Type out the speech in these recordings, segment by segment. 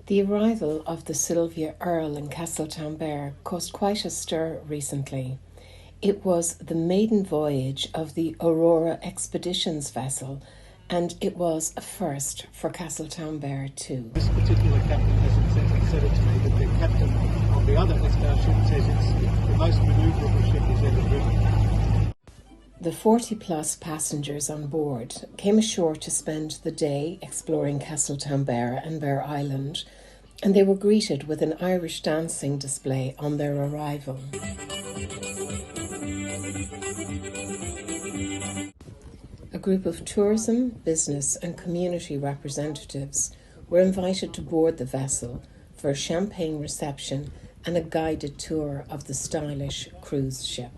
The arrival of the Sylvia Earle in Castletownbere caused quite a stir recently. It was the maiden voyage of the Aurora Expeditions vessel, and it was a first for Castletownbere too. This particular captain hasn't said it to me, but the captain of the other ship says it's the most manoeuvrable ship he's ever driven. The 40-plus passengers on board came ashore to spend the day exploring Castletownbere and Bere Island, and they were greeted with an Irish dancing display on their arrival. A group of tourism, business and community representatives were invited to board the vessel for a champagne reception and a guided tour of the stylish cruise ship.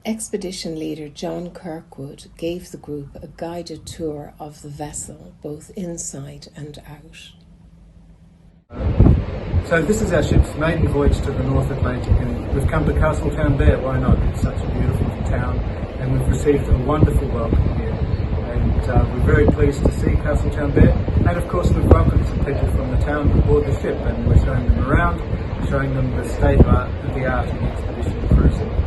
Expedition leader John Kirkwood gave the group a guided tour of the vessel, both inside and out. So this is our ship's maiden voyage to the North Atlantic, and we've come to Castletownbere. Why not? It's such a beautiful town, and we've received a wonderful welcome here. And we're very pleased to see Castletownbere, and of course we've welcomed some people from the town aboard the ship, and we're showing them around, showing them the state of the art in expedition cruising.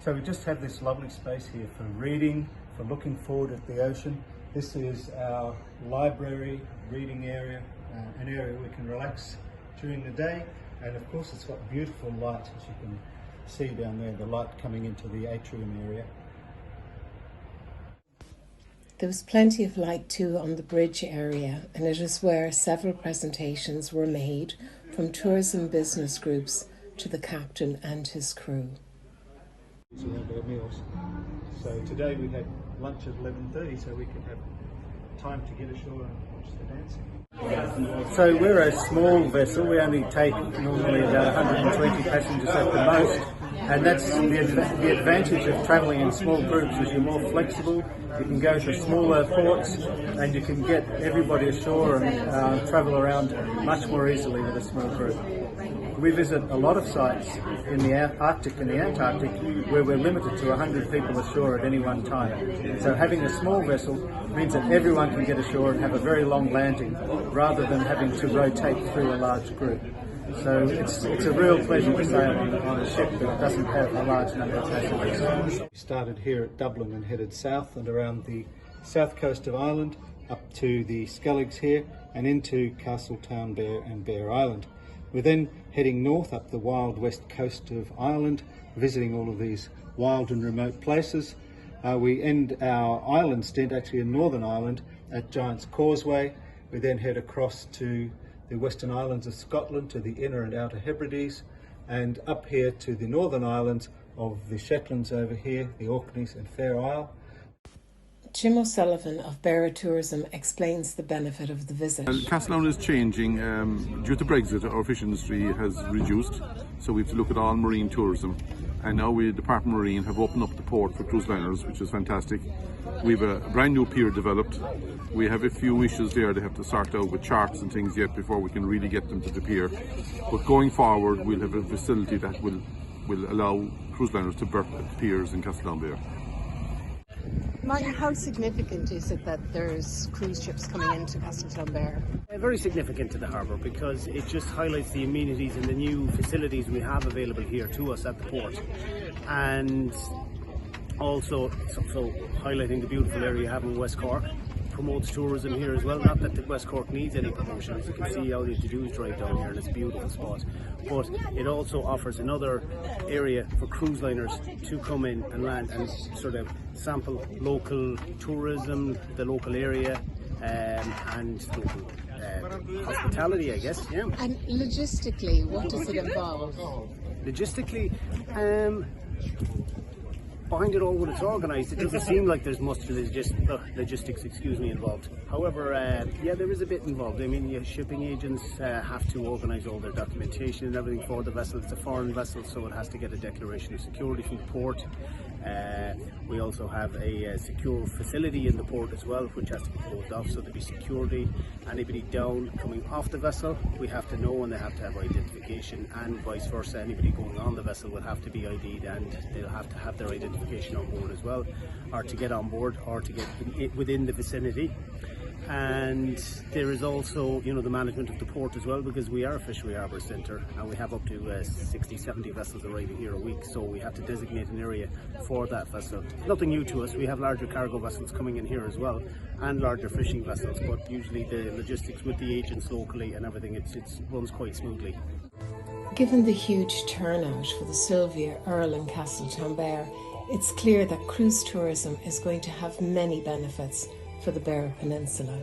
So we just have this lovely space here for reading, for looking forward at the ocean. This is our library, reading area, an area we can relax during the day. And of course it's got beautiful light, as you can see down there, the light coming into the atrium area. There was plenty of light too on the bridge area, and it is where several presentations were made from tourism business groups to the captain and his crew. Around our meals. So today we had lunch at 11:30, so we can have time to get ashore and watch the dancing. So we're a small vessel. We only take normally about 120 passengers at the most, and that's the advantage of travelling in small groups. Is you're more flexible. You can go to smaller ports, and you can get everybody ashore and travel around much more easily with a small group. We visit a lot of sites in the Arctic and the Antarctic where we're limited to 100 people ashore at any one time. So having a small vessel means that everyone can get ashore and have a very long landing rather than having to rotate through a large group. So it's a real pleasure to sail on a ship that doesn't have a large number of passengers. We started here at Dublin and headed south and around the south coast of Ireland up to the Skelligs here and into Castletownbere and Bere Island. We're then heading north up the wild west coast of Ireland, visiting all of these wild and remote places. We end our island stint actually in Northern Ireland at Giant's Causeway. We then head across to the Western Islands of Scotland, to the Inner and Outer Hebrides, and up here to the Northern Islands of the Shetlands over here, the Orkneys and Fair Isle. Jim O'Sullivan of Bere Tourism explains the benefit of the visit. Castletown is changing. Due to Brexit, our fish industry has reduced, so we have to look at all marine tourism. And now we, Department of Marine, have opened up the port for cruise liners, which is fantastic. We have a brand new pier developed. We have a few issues there they have to sort out with charts and things yet before we can really get them to the pier. But going forward, we'll have a facility that will allow cruise liners to berth at piers in Castletownbere. Martin, how significant is it that there's cruise ships coming into Castletownbere? Very significant to the harbour because it just highlights the amenities and the new facilities we have available here to us at the port, and also so highlighting the beautiful area you have in West Cork. Promotes tourism here as well. Not that the West Cork needs any promotion, as you can see all you have to do is drive down here and it's a beautiful spot, but it also offers another area for cruise liners to come in and land and sort of sample local tourism, the local area, and local hospitality, I guess. Yeah. And logistically, what does it involve? Logistically, behind it all, when it's organised, it doesn't seem like there's much logistics, involved. However, yeah, there is a bit involved. I mean, your shipping agents have to organise all their documentation and everything for the vessel. It's a foreign vessel, so it has to get a declaration of security from the port. We also have a secure facility in the port as well, which has to be closed off, so there'll be security. Anybody down coming off the vessel, we have to know, and they have to have identification, and vice versa. Anybody going on the vessel will have to be ID'd, and they'll have to have their identification on board as well, or to get on board, or to get within the vicinity. And there is also, you know, the management of the port as well, because we are a fishery harbour centre and we have up to 60, 70 vessels arriving here a week, so we have to designate an area for that vessel. Nothing new to us, we have larger cargo vessels coming in here as well, and larger fishing vessels, but usually the logistics with the agents locally and everything, it runs quite smoothly. Given the huge turnout for the Sylvia, Earl and Castletownbere, it's clear that cruise tourism is going to have many benefits for the Beara Peninsula.